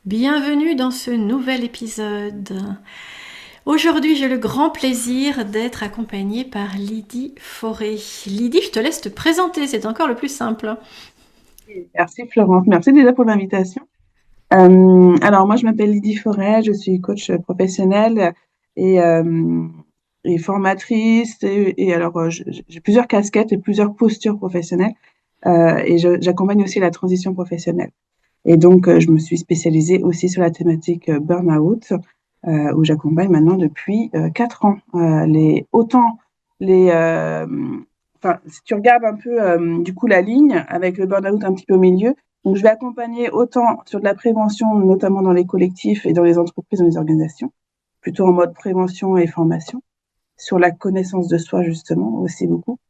Bienvenue dans ce nouvel épisode. Aujourd'hui, j'ai le grand plaisir d'être accompagnée par Lydie Forêt. Lydie, je te laisse te présenter, c'est encore le plus simple. Merci Florence, merci déjà pour l'invitation. Alors moi je m'appelle Lydie Forêt, je suis coach professionnelle et, euh, et formatrice j'ai plusieurs casquettes et plusieurs postures professionnelles j'accompagne aussi la transition professionnelle. Et donc je me suis spécialisée aussi sur la thématique burn-out où j'accompagne maintenant depuis 4 ans les enfin si tu regardes un peu du coup la ligne avec le burn-out un petit peu au milieu. Donc, je vais accompagner autant sur de la prévention, notamment dans les collectifs et dans les entreprises, dans les organisations, plutôt en mode prévention et formation, sur la connaissance de soi, justement, aussi beaucoup.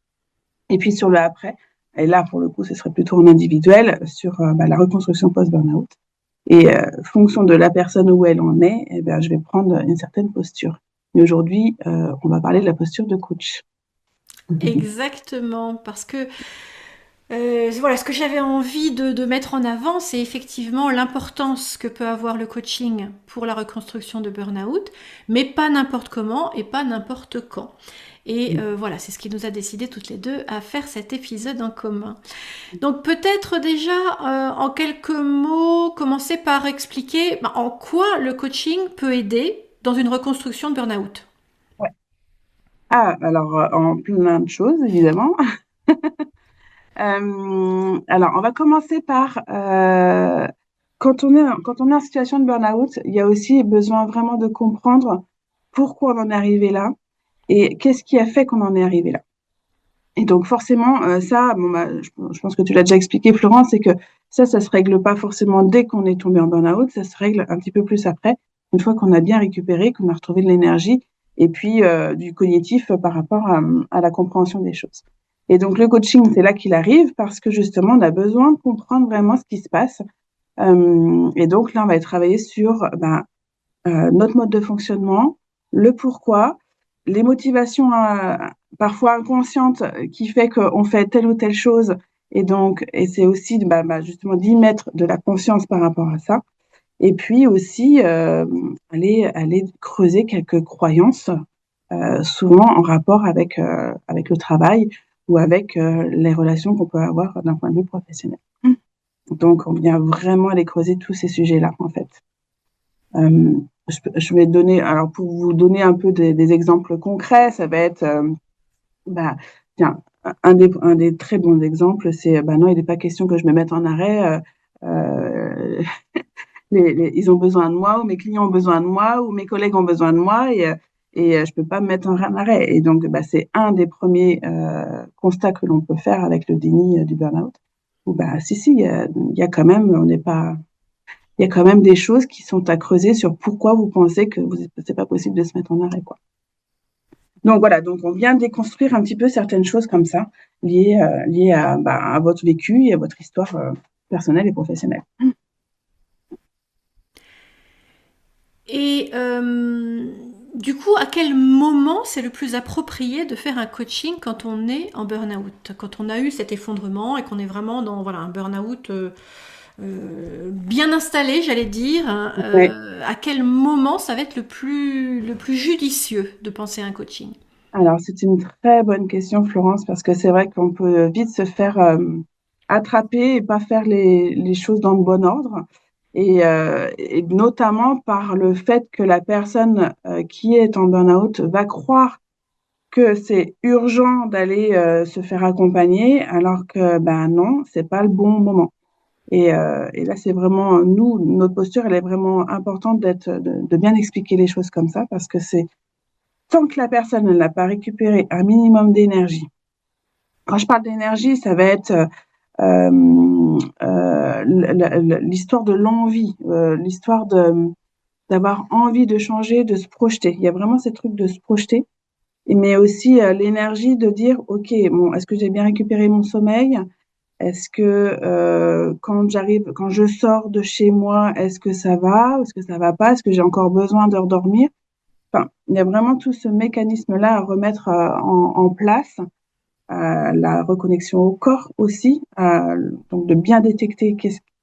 Et puis sur le après, et là, pour le coup, ce serait plutôt en individuel, sur la reconstruction post-burnout. Et fonction de la personne où elle en est, eh bien, je vais prendre une certaine posture. Mais aujourd'hui, on va parler de la posture de coach. Exactement, parce que voilà, ce que j'avais envie de mettre en avant, c'est effectivement l'importance que peut avoir le coaching pour la reconstruction de burn-out, mais pas n'importe comment et pas n'importe quand. Et voilà, c'est ce qui nous a décidé toutes les deux à faire cet épisode en commun. Donc peut-être déjà en quelques mots, commencer par expliquer en quoi le coaching peut aider dans une reconstruction de burn-out. Ouais. Ah, alors, en plein de choses, évidemment. Alors, on va commencer par quand on est en situation de burn-out, il y a aussi besoin vraiment de comprendre pourquoi on en est arrivé là et qu'est-ce qui a fait qu'on en est arrivé là. Et donc forcément, ça, bon, je pense que tu l'as déjà expliqué, Florence, c'est que ça se règle pas forcément dès qu'on est tombé en burn-out, ça se règle un petit peu plus après, une fois qu'on a bien récupéré, qu'on a retrouvé de l'énergie et puis du cognitif par rapport à la compréhension des choses. Et donc le coaching, c'est là qu'il arrive parce que justement, on a besoin de comprendre vraiment ce qui se passe. Et donc là, on va travailler sur notre mode de fonctionnement, le pourquoi, les motivations parfois inconscientes qui fait qu'on fait telle ou telle chose. Et donc, et c'est aussi justement d'y mettre de la conscience par rapport à ça. Et puis aussi aller creuser quelques croyances, souvent en rapport avec le travail ou avec les relations qu'on peut avoir d'un point de vue professionnel. Donc, on vient vraiment aller creuser tous ces sujets-là, en fait. Euh, je vais donner, alors pour vous donner un peu des exemples concrets, ça va être, tiens, un des très bons exemples, c'est, non, il n'est pas question que je me mette en arrêt. Euh, ils ont besoin de moi, ou mes clients ont besoin de moi, ou mes collègues ont besoin de moi, je peux pas me mettre en arrêt. Et donc, c'est un des premiers constats que l'on peut faire avec le déni du burn-out. Ou si, il y a quand même, on n'est pas il y a quand même des choses qui sont à creuser sur pourquoi vous pensez que c'est pas possible de se mettre en arrêt, quoi. Donc voilà, donc on vient déconstruire un petit peu certaines choses comme ça, liées à votre vécu et à votre histoire personnelle et professionnelle. Et du coup, à quel moment c'est le plus approprié de faire un coaching quand on est en burn-out, quand on a eu cet effondrement et qu'on est vraiment dans voilà, un burn-out bien installé, j'allais dire, hein, Ouais. à quel moment ça va être le plus judicieux de penser à un coaching? Alors c'est une très bonne question, Florence, parce que c'est vrai qu'on peut vite se faire attraper et pas faire les choses dans le bon ordre. Et notamment par le fait que la personne qui est en burn-out va croire que c'est urgent d'aller se faire accompagner, alors que ben non, c'est pas le bon moment. Et là, c'est vraiment nous, notre posture, elle est vraiment importante de bien expliquer les choses comme ça, parce que c'est tant que la personne ne n'a pas récupéré un minimum d'énergie. Quand je parle d'énergie, ça va être l'histoire de l'envie, l'histoire de d'avoir envie de changer, de se projeter. Il y a vraiment ces trucs de se projeter mais aussi l'énergie de dire, OK, bon, est-ce que j'ai bien récupéré mon sommeil? Est-ce que quand je sors de chez moi, est-ce que ça va? Est-ce que ça va pas? Est-ce que j'ai encore besoin de redormir? Enfin, il y a vraiment tout ce mécanisme-là à remettre en place, la reconnexion au corps aussi, donc de bien détecter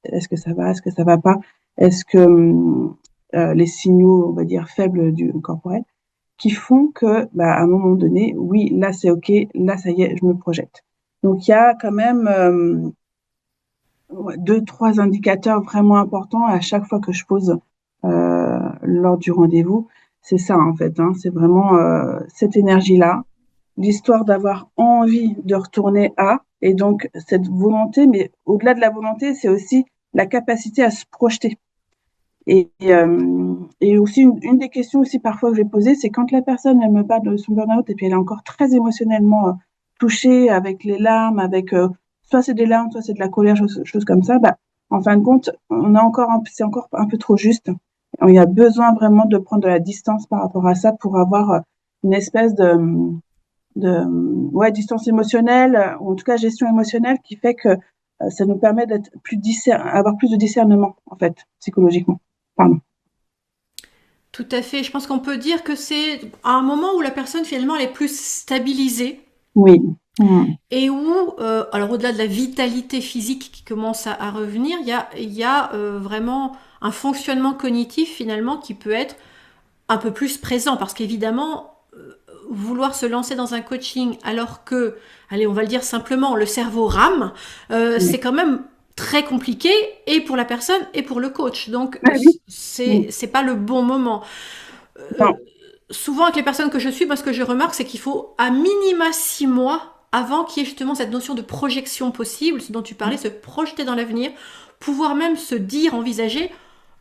est-ce que ça va, est-ce que ça va pas? est-ce que les signaux, on va dire, faibles du corporel, qui font que, bah, à un moment donné, oui, là c'est ok, là ça y est, je me projette. Donc il y a quand même ouais, deux, trois indicateurs vraiment importants à chaque fois que je pose lors du rendez-vous. C'est ça en fait, hein, c'est vraiment cette énergie-là, l'histoire d'avoir envie de retourner à, et donc cette volonté, mais au-delà de la volonté, c'est aussi la capacité à se projeter. Et aussi, une des questions aussi parfois que je vais poser, c'est quand la personne, elle me parle de son burn-out et puis elle est encore très émotionnellement touchée avec les larmes, avec soit c'est des larmes, soit c'est de la colère, choses comme ça, bah, en fin de compte, c'est encore un peu trop juste. Il y a besoin vraiment de prendre de la distance par rapport à ça pour avoir une espèce de ouais, distance émotionnelle, ou en tout cas gestion émotionnelle qui fait que ça nous permet d'être avoir plus de discernement, en fait, psychologiquement. Pardon. Tout à fait. Je pense qu'on peut dire que c'est à un moment où la personne finalement elle est plus stabilisée Oui. Mmh. et où, alors au-delà de la vitalité physique qui commence à revenir, il y a vraiment un fonctionnement cognitif finalement qui peut être un peu plus présent parce qu'évidemment, vouloir se lancer dans un coaching alors que, allez, on va le dire simplement, le cerveau rame, Oui. c'est quand même très compliqué et pour la personne et pour le coach. Donc, Ah oui. Mmh. c'est pas le bon moment. Non. Souvent, avec les personnes que je suis, moi, ce que je remarque, c'est qu'il faut à minima 6 mois avant qu'il y ait justement cette notion de projection possible, ce dont tu parlais, se projeter dans l'avenir, pouvoir même se dire, envisager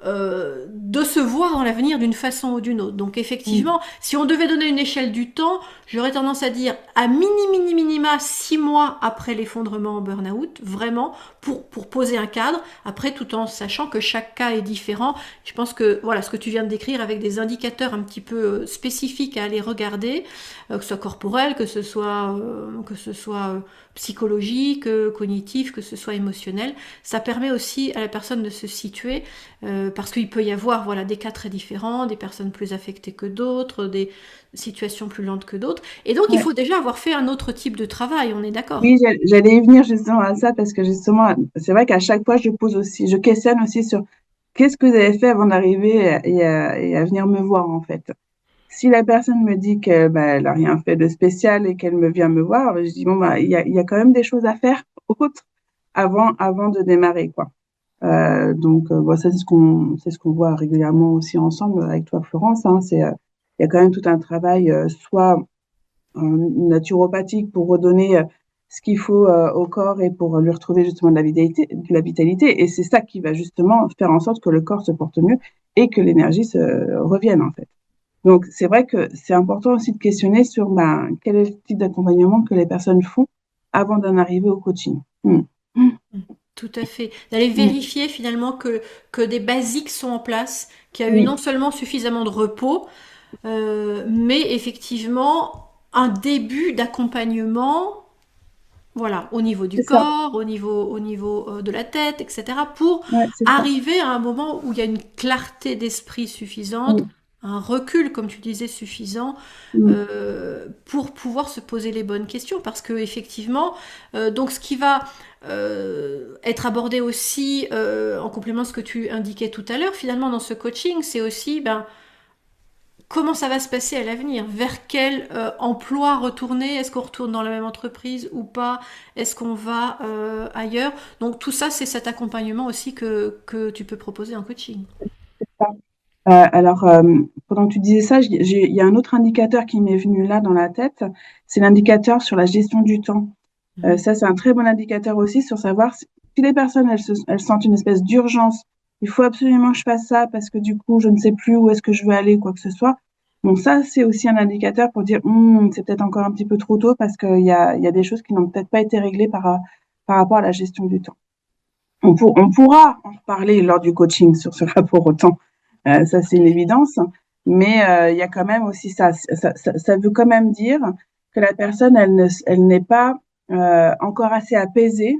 de se voir dans l'avenir d'une façon ou d'une autre. Donc Mmh. effectivement, si on devait donner une échelle du temps, j'aurais tendance à dire à minima 6 mois après l'effondrement en burn-out, vraiment, pour poser un cadre, après tout en sachant que chaque cas est différent. Je pense que voilà ce que tu viens de décrire avec des indicateurs un petit peu spécifiques à aller regarder, que ce soit corporel, que ce soit psychologique, cognitif, que ce soit émotionnel, ça permet aussi à la personne de se situer parce qu'il peut y avoir voilà, des cas très différents, des personnes plus affectées que d'autres, des situations plus lentes que d'autres. Et donc, il Ouais. faut déjà avoir fait un autre type de travail, on est d'accord. Oui, j'allais y venir justement à ça parce que justement, c'est vrai qu'à chaque fois, je questionne aussi sur qu'est-ce que vous avez fait avant d'arriver et à venir me voir, en fait. Si la personne me dit que bah, elle a rien fait de spécial et qu'elle me vient me voir, je dis bon bah il y a quand même des choses à faire autres avant de démarrer quoi. Donc bon, ça c'est ce qu'on voit régulièrement aussi ensemble avec toi Florence. Hein, il y a quand même tout un travail soit naturopathique pour redonner ce qu'il faut au corps et pour lui retrouver justement de la vitalité. Et c'est ça qui va justement faire en sorte que le corps se porte mieux et que l'énergie se revienne en fait. Donc, c'est vrai que c'est important aussi de questionner sur ben, quel est le type d'accompagnement que les personnes font avant d'en arriver au coaching. Mm. Tout à fait. D'aller Mm. vérifier finalement que des basiques sont en place, qu'il y a eu Oui, non seulement suffisamment de repos, mais effectivement un début d'accompagnement. Voilà, au niveau c'est du ça. corps, au niveau de la tête, etc., pour Ouais, c'est ça. arriver à un moment où il y a une clarté d'esprit suffisante, Mm. un recul, comme tu disais, suffisant, Mm. pour pouvoir se poser les bonnes questions. Parce que effectivement, donc ce qui va être abordé aussi en complément de ce que tu indiquais tout à l'heure, finalement dans ce coaching, c'est aussi ben, comment ça va se passer à l'avenir? Vers quel emploi retourner? Est-ce qu'on retourne dans la même entreprise ou pas? Est-ce qu'on va ailleurs? Donc tout ça, c'est cet accompagnement aussi que tu peux proposer en coaching. Alors, pendant que tu disais ça, il y a un autre indicateur qui m'est venu là dans la tête. C'est l'indicateur sur la gestion du temps. Mhm. Ça, c'est un très bon indicateur aussi sur savoir si les personnes, elles sentent une espèce d'urgence. Il faut absolument que je fasse ça parce que du coup, je ne sais plus où est-ce que je veux aller, quoi que ce soit. Bon, ça, c'est aussi un indicateur pour dire, c'est peut-être encore un petit peu trop tôt parce qu'il y a des choses qui n'ont peut-être pas été réglées par rapport à la gestion du temps. On pourra en reparler lors du coaching sur ce rapport au temps. Ça, c'est une évidence. Mais il y a quand même aussi ça. Ça veut quand même dire que la personne, elle n'est pas encore assez apaisée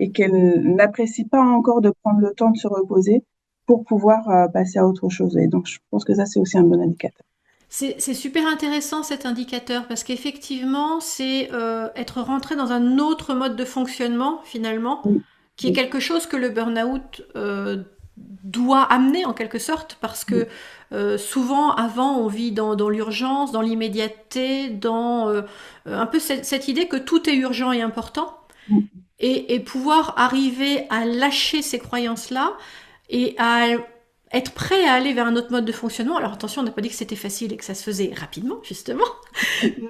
et Mhm. qu'elle n'apprécie pas encore de prendre le temps de se reposer pour pouvoir passer à autre chose. Et donc, je pense que ça, c'est aussi un bon indicateur. C'est super intéressant cet indicateur parce qu'effectivement, c'est être rentré dans un autre mode de fonctionnement finalement, Oui, qui est oui, quelque chose que le burn-out doit amener en quelque sorte, parce que souvent avant on vit dans l'urgence, dans l'immédiateté, dans un peu cette idée que tout est urgent et important, et pouvoir arriver à lâcher ces croyances-là et à être prêt à aller vers un autre mode de fonctionnement. Alors attention, on n'a pas dit que c'était facile et que ça se faisait rapidement, justement,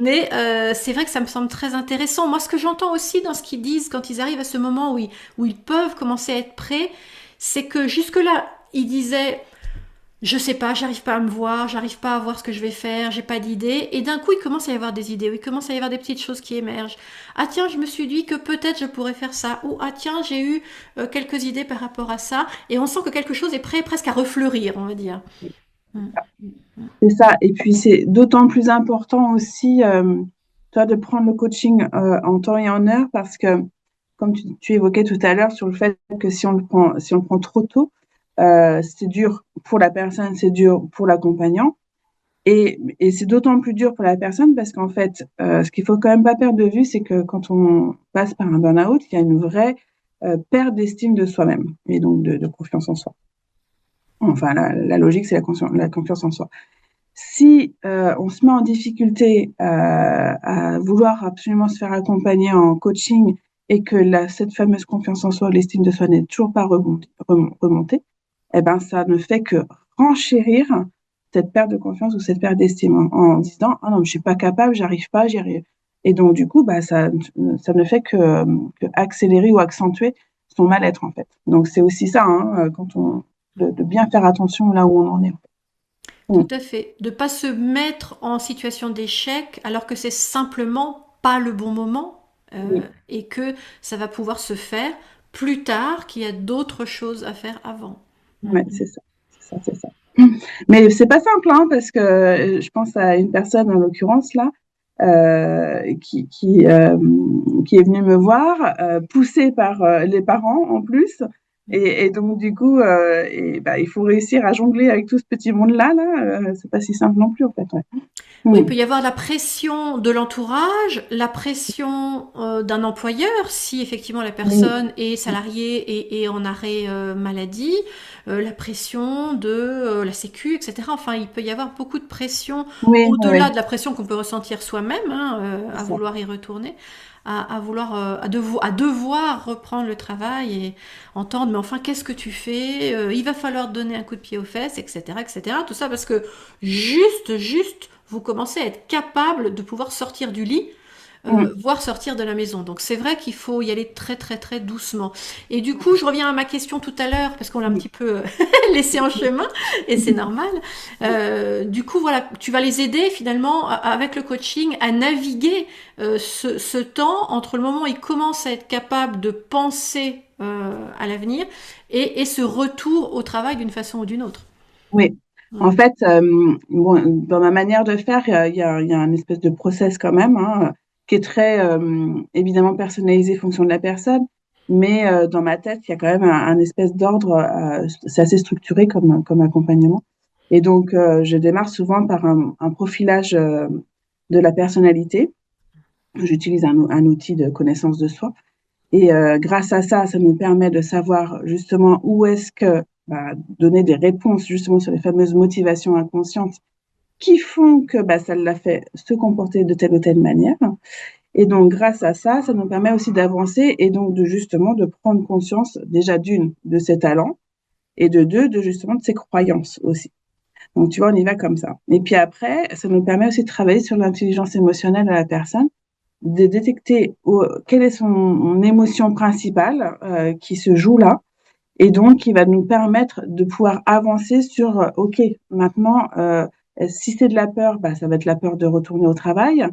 mais c'est vrai que ça me semble très intéressant. Moi, ce que j'entends aussi dans ce qu'ils disent quand ils arrivent à ce moment où ils peuvent commencer à être prêts, c'est que jusque-là, ils disaient je sais pas, j'arrive pas à me voir, j'arrive pas à voir ce que je vais faire, j'ai pas d'idée. Et d'un coup, il commence à y avoir des idées, il commence à y avoir des petites choses qui émergent. Ah tiens, je me suis dit que peut-être je pourrais faire ça. Ou ah tiens, j'ai eu quelques idées par rapport à ça. Et on sent que quelque chose est prêt presque à refleurir, on va dire. Mm. C'est ça. Et puis, c'est d'autant plus important aussi, toi, de prendre le coaching en temps et en heure parce que, comme tu évoquais tout à l'heure sur le fait que si on le prend trop tôt, c'est dur pour la personne, c'est dur pour l'accompagnant. Et c'est d'autant plus dur pour la personne parce qu'en fait, ce qu'il faut quand même pas perdre de vue, c'est que quand on passe par un burn-out, il y a une vraie perte d'estime de soi-même et donc de confiance en soi. Enfin, la logique, c'est la confiance en soi. Si on se met en difficulté à vouloir absolument se faire accompagner en coaching et que cette fameuse confiance en soi, l'estime de soi n'est toujours pas remontée, eh ben, ça ne fait que renchérir cette perte de confiance ou cette perte d'estime en disant ah non, je suis pas capable, j'arrive pas, j'y arrive. Et donc du coup, bah ça ne fait que accélérer ou accentuer son mal-être en fait. Donc c'est aussi ça, hein, quand on de bien faire attention là où on en est. Tout Mm. à fait. De pas se mettre en situation d'échec alors que c'est simplement pas le bon moment Oui, et que ça va pouvoir se faire plus tard, qu'il y a d'autres choses à faire avant. ouais, c'est ça, c'est ça, c'est ça. Mais c'est pas simple, hein, parce que je pense à une personne en l'occurrence là, qui est venue me voir, poussée par les parents en plus, et donc du coup, bah, il faut réussir à jongler avec tout ce petit monde-là, c'est pas si simple non plus en fait. Ouais. Oui, il Mm. peut y avoir la pression de l'entourage, la pression d'un employeur, si effectivement la Oui, personne est salariée et en arrêt maladie, la pression de la sécu, etc. Enfin, il peut y avoir beaucoup de pression oui, au-delà oui, de la pression qu'on peut ressentir soi-même, hein, c'est à ça. vouloir y retourner, à vouloir, à devoir reprendre le travail et entendre, mais enfin, qu'est-ce que tu fais? Il va falloir te donner un coup de pied aux fesses, etc., etc. Tout ça parce que juste, vous commencez à être capable de pouvoir sortir du lit, Mm. voire sortir de la maison. Donc c'est vrai qu'il faut y aller très très très doucement. Et du coup, je reviens à ma question tout à l'heure, parce qu'on l'a un petit Oui. peu laissé en chemin, et c'est normal. Du coup, voilà, tu vas les aider finalement avec le coaching à naviguer ce temps entre le moment où ils commencent à être capables de penser à l'avenir et ce retour au travail d'une façon ou d'une autre. Oui. En Mm. fait, bon, dans ma manière de faire, il y a un espèce de process quand même, hein, qui est très évidemment personnalisé en fonction de la personne, mais dans ma tête, il y a quand même un espèce d'ordre, c'est assez structuré comme accompagnement. Et donc, je démarre souvent par un profilage de la personnalité. J'utilise un outil de connaissance de soi. Et grâce à ça, ça nous permet de savoir justement où est-ce que bah, donner des réponses justement sur les fameuses motivations inconscientes qui font que bah, ça l'a fait se comporter de telle ou telle manière. Et donc grâce à ça, ça nous permet aussi d'avancer et donc de justement de prendre conscience déjà d'une de ses talents et de deux de justement de ses croyances aussi. Donc tu vois, on y va comme ça. Et puis après, ça nous permet aussi de travailler sur l'intelligence émotionnelle de la personne, de détecter quelle est son émotion principale qui se joue là, et donc qui va nous permettre de pouvoir avancer sur, OK, maintenant, si c'est de la peur, bah, ça va être la peur de retourner au travail.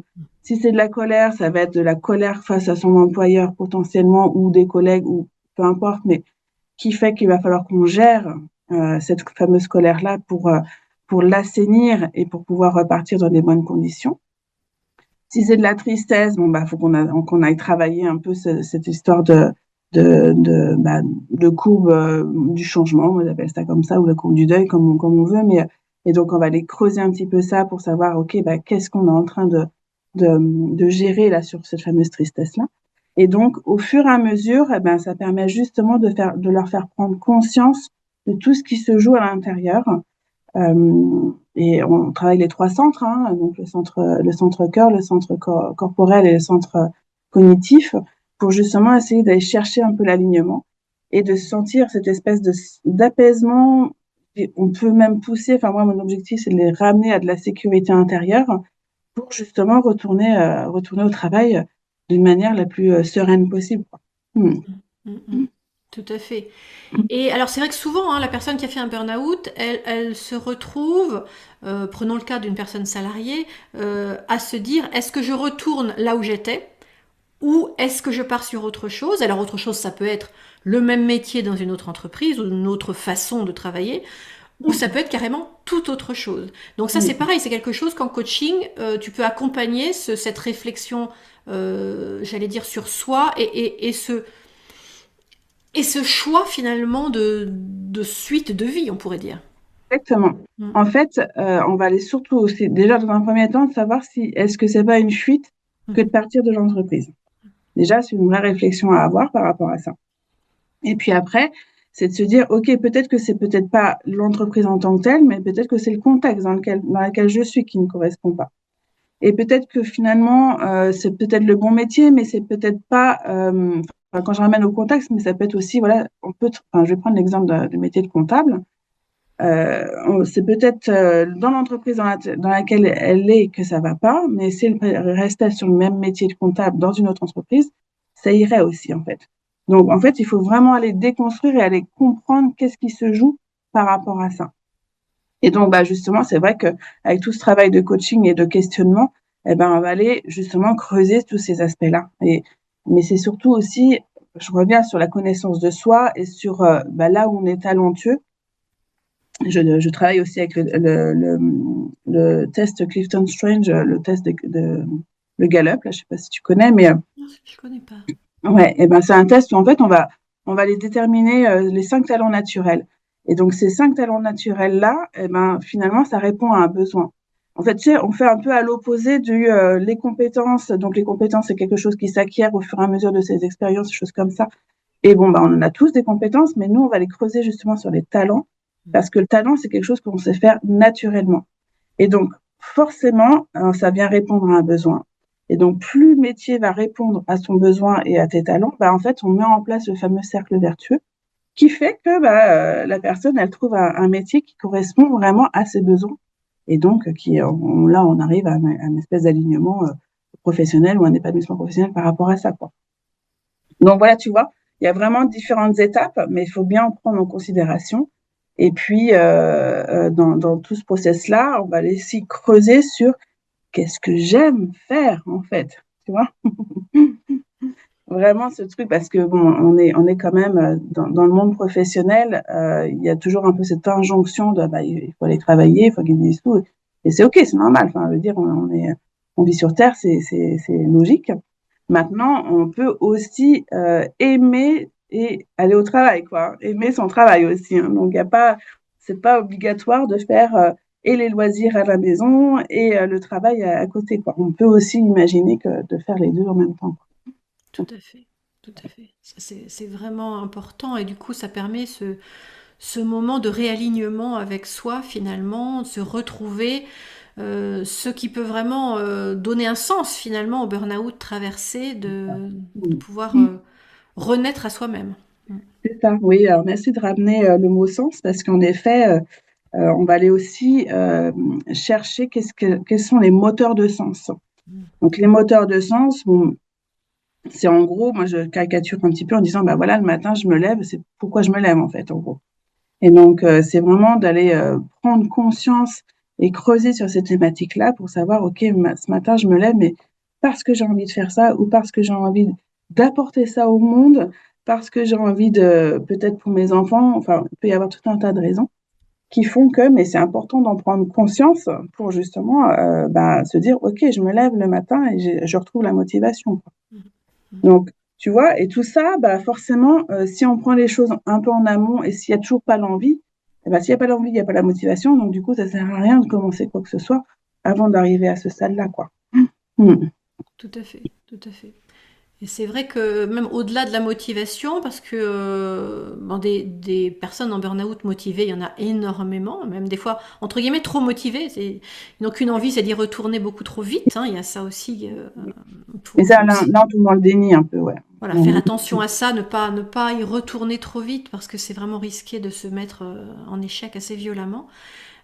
Si c'est de la colère, ça va être de la colère face à son employeur potentiellement ou des collègues ou peu importe, mais qui fait qu'il va falloir qu'on gère cette fameuse colère-là pour l'assainir et pour pouvoir repartir dans des bonnes conditions. Si c'est de la tristesse, bon, bah, faut qu'on aille travailler un peu cette histoire de courbe du changement, on appelle ça comme ça, ou la courbe du deuil, comme on veut, et donc on va aller creuser un petit peu ça pour savoir, OK, bah, qu'est-ce qu'on est en train de gérer là sur cette fameuse tristesse-là. Et donc, au fur et à mesure, eh ben, ça permet justement de leur faire prendre conscience de tout ce qui se joue à l'intérieur. Et on travaille les 3 centres, hein, donc le centre cœur, le centre corporel et le centre cognitif, pour justement essayer d'aller chercher un peu l'alignement et de sentir cette espèce d'apaisement. Et on peut même pousser, enfin moi mon objectif c'est de les ramener à de la sécurité intérieure pour justement retourner au travail d'une manière la plus sereine possible, quoi. Mm, mm. Tout à fait. Et alors c'est vrai que souvent, hein, la personne qui a fait un burn-out, elle se retrouve, prenons le cas d'une personne salariée, à se dire, est-ce que je retourne là où j'étais ou est-ce que je pars sur autre chose? Alors autre chose, ça peut être le même métier dans une autre entreprise ou une autre façon de travailler, ou ça peut être carrément tout autre chose. Donc ça c'est pareil, c'est quelque chose qu'en coaching, tu peux accompagner cette réflexion, j'allais dire, sur soi et ce choix finalement de suite de vie, on pourrait dire. Exactement. Mm. En fait, on va aller surtout aussi, déjà dans un premier temps, de savoir si est-ce que c'est pas une fuite que de Mhm. partir de l'entreprise. Déjà, c'est une vraie réflexion à avoir par rapport à ça. Et puis après, c'est de se dire, OK, peut-être que c'est peut-être pas l'entreprise en tant que telle, mais peut-être que c'est le contexte dans lequel je suis qui ne correspond pas. Et peut-être que finalement, c'est peut-être le bon métier, mais c'est peut-être pas, enfin, quand je ramène au contexte, mais ça peut être aussi, voilà, enfin, je vais prendre l'exemple du métier de comptable. C'est peut-être dans l'entreprise dans laquelle elle est que ça va pas, mais si elle restait sur le même métier de comptable dans une autre entreprise, ça irait aussi en fait. Donc en fait, il faut vraiment aller déconstruire et aller comprendre qu'est-ce qui se joue par rapport à ça. Et donc bah justement, c'est vrai que avec tout ce travail de coaching et de questionnement, eh ben on va aller justement creuser tous ces aspects-là. Mais c'est surtout aussi, je reviens sur la connaissance de soi et sur bah, là où on est talentueux. Je travaille aussi avec le test Clifton Strange, le test le Gallup, là, je sais pas si tu connais, mais Non, je connais pas. ouais, et ben c'est un test où en fait on va les déterminer les 5 talents naturels. Et donc ces 5 talents naturels là, et ben finalement ça répond à un besoin. En fait, tu sais, on fait un peu à l'opposé du les compétences. Donc les compétences c'est quelque chose qui s'acquiert au fur et à mesure de ses expériences, des choses comme ça. Et bon, bah, on a tous des compétences, mais nous, on va les creuser justement sur les talents, parce que le talent, c'est quelque chose qu'on sait faire naturellement. Et donc, forcément, ça vient répondre à un besoin. Et donc, plus le métier va répondre à son besoin et à tes talents, bah, en fait, on met en place le fameux cercle vertueux qui fait que bah, la personne, elle trouve un métier qui correspond vraiment à ses besoins. Et donc, là, on arrive à un espèce d'alignement professionnel ou un épanouissement professionnel par rapport à ça, quoi. Donc voilà, tu vois, il y a vraiment différentes étapes, mais il faut bien en prendre en considération. Et puis, dans tout ce process-là, on va aller aussi creuser sur qu'est-ce que j'aime faire, en fait, tu vois. Vraiment ce truc, parce que bon, on est quand même dans le monde professionnel, il y a toujours un peu cette injonction de, bah, il faut aller travailler, il faut gagner des sous. Et c'est OK, c'est normal. Enfin, je veux dire, on vit sur Terre, c'est logique. Maintenant, on peut aussi aimer et aller au travail, quoi. Aimer son travail aussi, hein. Donc, c'est pas obligatoire de faire et les loisirs à la maison et le travail à côté, quoi. On peut aussi imaginer que de faire les deux en même temps, quoi. Tout à fait, tout à fait. Ça, c'est vraiment important et du coup, ça permet ce moment de réalignement avec soi finalement, de se retrouver, ce qui peut vraiment donner un sens finalement au burn-out traversé, de pouvoir renaître à soi-même. Mm. C'est ça, oui. Alors, merci de ramener le mot sens parce qu'en effet, on va aller aussi chercher quels sont les moteurs de sens. Donc, les moteurs de sens, bon, c'est en gros, moi, je caricature un petit peu en disant, bah voilà, le matin, je me lève, c'est pourquoi je me lève, en fait, en gros. Et donc, c'est vraiment d'aller prendre conscience et creuser sur ces thématiques-là pour savoir, OK, ce matin, je me lève, mais parce que j'ai envie de faire ça ou parce que j'ai envie d'apporter ça au monde, parce que j'ai envie de, peut-être pour mes enfants, enfin, il peut y avoir tout un tas de raisons qui font que, mais c'est important d'en prendre conscience pour justement bah, se dire, OK, je me lève le matin et je retrouve la motivation, quoi. Donc, tu vois, et tout ça, bah forcément, si on prend les choses un peu en amont et s'il y a toujours pas l'envie, eh ben, s'il y a pas l'envie, il y a pas la motivation, donc du coup, ça sert à rien de commencer quoi que ce soit avant d'arriver à ce stade-là, quoi. Mmh. Tout à fait, tout à fait. Et c'est vrai que même au-delà de la motivation, parce que bon, des personnes en burn-out motivées, il y en a énormément, même des fois, entre guillemets, trop motivées. Ils n'ont qu'une envie, c'est d'y retourner beaucoup trop vite, hein. Il y a ça aussi. Et Faut ça, là, aussi là, on tombe dans le déni un peu, ouais. voilà, faire On- attention à ça, ne pas y retourner trop vite, parce que c'est vraiment risqué de se mettre en échec assez violemment.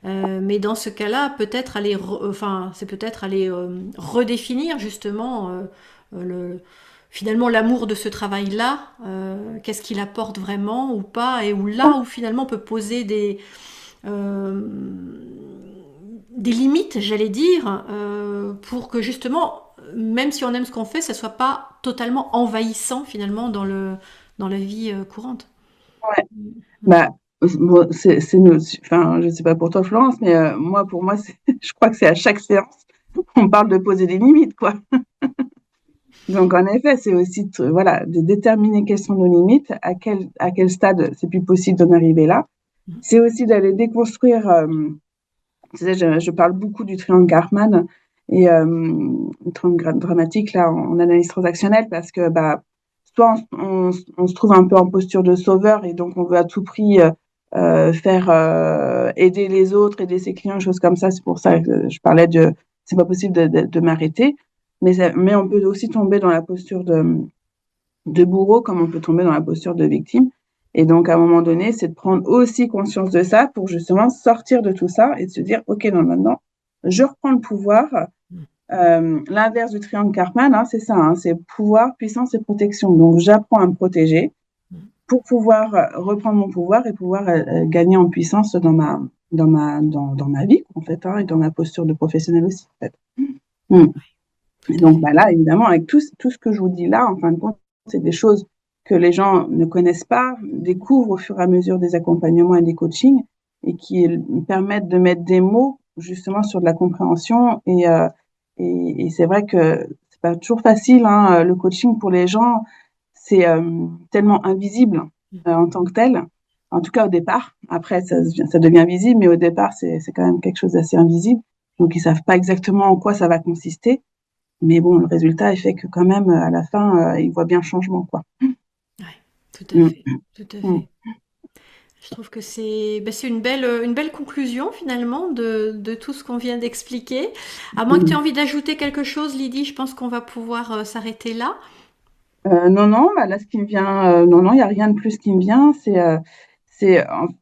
Mais dans ce cas-là, peut-être aller, enfin, c'est peut-être aller redéfinir justement finalement l'amour de ce travail-là, qu'est-ce qu'il apporte vraiment ou pas, et où là où finalement on peut poser euh, des limites, j'allais dire, pour que justement, même si on aime ce qu'on fait, ça soit pas totalement envahissant finalement dans la vie courante. Ouais. Bah, bon, enfin, je sais pas pour toi, Florence, mais moi, pour moi, je crois que c'est à chaque séance, on parle de poser des limites, quoi. Donc, en effet, c'est aussi, voilà, de déterminer quelles sont nos limites, à quel stade c'est plus possible d'en arriver là. C'est aussi d'aller déconstruire, tu sais, je parle beaucoup du triangle Karpman et le triangle dramatique, là, en analyse transactionnelle, parce que, bah, soit on se trouve un peu en posture de sauveur et donc on veut à tout prix faire aider les autres, aider ses clients, choses comme ça. C'est pour ça que je parlais de c'est pas possible de m'arrêter. Mais on peut aussi tomber dans la posture de bourreau comme on peut tomber dans la posture de victime. Et donc, à un moment donné, c'est de prendre aussi conscience de ça pour justement sortir de tout ça et de se dire, OK, non, maintenant, je reprends le pouvoir. L'inverse du triangle Karpman, hein, c'est ça, hein, c'est pouvoir, puissance et protection. Donc, j'apprends à me protéger pour pouvoir reprendre mon pouvoir et pouvoir gagner en puissance dans ma vie, en fait, hein, et dans ma posture de professionnel aussi, en fait. Mm. Tout Et à donc, fait. bah là, évidemment, avec tout ce que je vous dis là, en fin de compte, c'est des choses que les gens ne connaissent pas, découvrent au fur et à mesure des accompagnements et des coachings, et qui permettent de mettre des mots justement sur de la compréhension. Et c'est vrai que c'est pas toujours facile, hein, le coaching pour les gens, c'est tellement invisible en tant que tel. En tout cas au départ. Après, ça devient visible, mais au départ, c'est quand même quelque chose d'assez invisible. Donc, ils savent pas exactement en quoi ça va consister. Mais bon, le résultat est fait que quand même, à la fin, il voit bien le changement, quoi. Ouais, tout à Mm, fait, tout à mm, fait. Je trouve que c'est une belle conclusion finalement de tout ce qu'on vient d'expliquer. À moins que tu aies mm. envie d'ajouter quelque chose, Lydie, je pense qu'on va pouvoir s'arrêter là. Non, non, bah là, ce qui me vient, non, non, il n'y a rien de plus qui me vient. En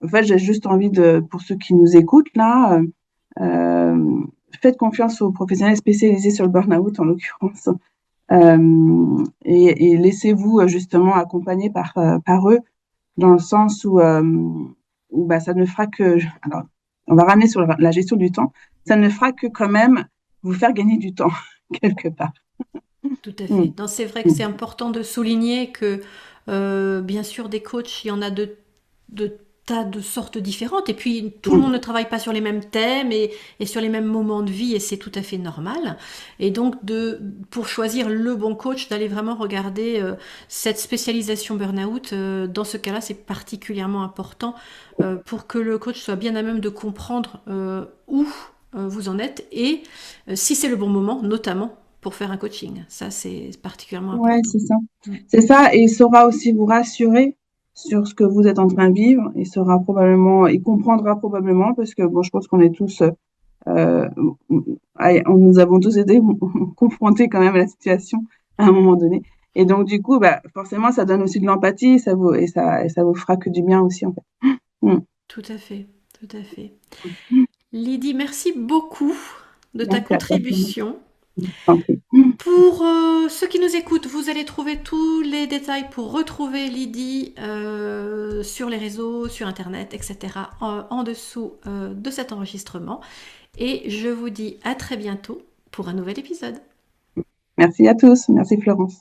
fait, j'ai juste envie pour ceux qui nous écoutent, là, faites confiance aux professionnels spécialisés sur le burn-out, en l'occurrence. Et laissez-vous justement accompagner par eux, dans le sens où bah, ça ne fera que, alors, on va ramener sur la gestion du temps, ça ne fera que quand même vous faire gagner du temps, quelque part. Tout à fait. Mm, Non, c'est vrai que c'est mm, important de souligner que, bien sûr, des coachs, il y en a de tas de sortes différentes. Et puis, tout le monde ne mm. travaille pas sur les mêmes thèmes et sur les mêmes moments de vie, et c'est tout à fait normal. Et donc, pour choisir le bon coach, d'aller vraiment regarder cette spécialisation burn-out. Dans ce cas-là, c'est particulièrement important pour que le coach soit bien à même de comprendre où vous en êtes et si c'est le bon moment, notamment pour faire un coaching. Ça, c'est particulièrement Ouais, important. c'est ça. Mm. C'est ça, et il saura aussi vous rassurer sur ce que vous êtes en train de vivre. Il comprendra probablement, parce que bon, je pense qu'on est tous, euh, nous avons tous été confrontés quand même à la situation à un moment donné. Et donc, du coup, bah, forcément, ça donne aussi de l'empathie, et ça vous fera que du bien aussi, en fait. Mm. Tout à fait, tout à fait. Lydie, merci beaucoup de ta Merci à toi. contribution. Tant pis. Pour ceux qui nous écoutent, vous allez trouver tous les détails pour retrouver Lydie sur les réseaux, sur Internet, etc. En dessous de cet enregistrement. Et je vous dis à très bientôt pour un nouvel épisode. Merci à tous. Merci Florence.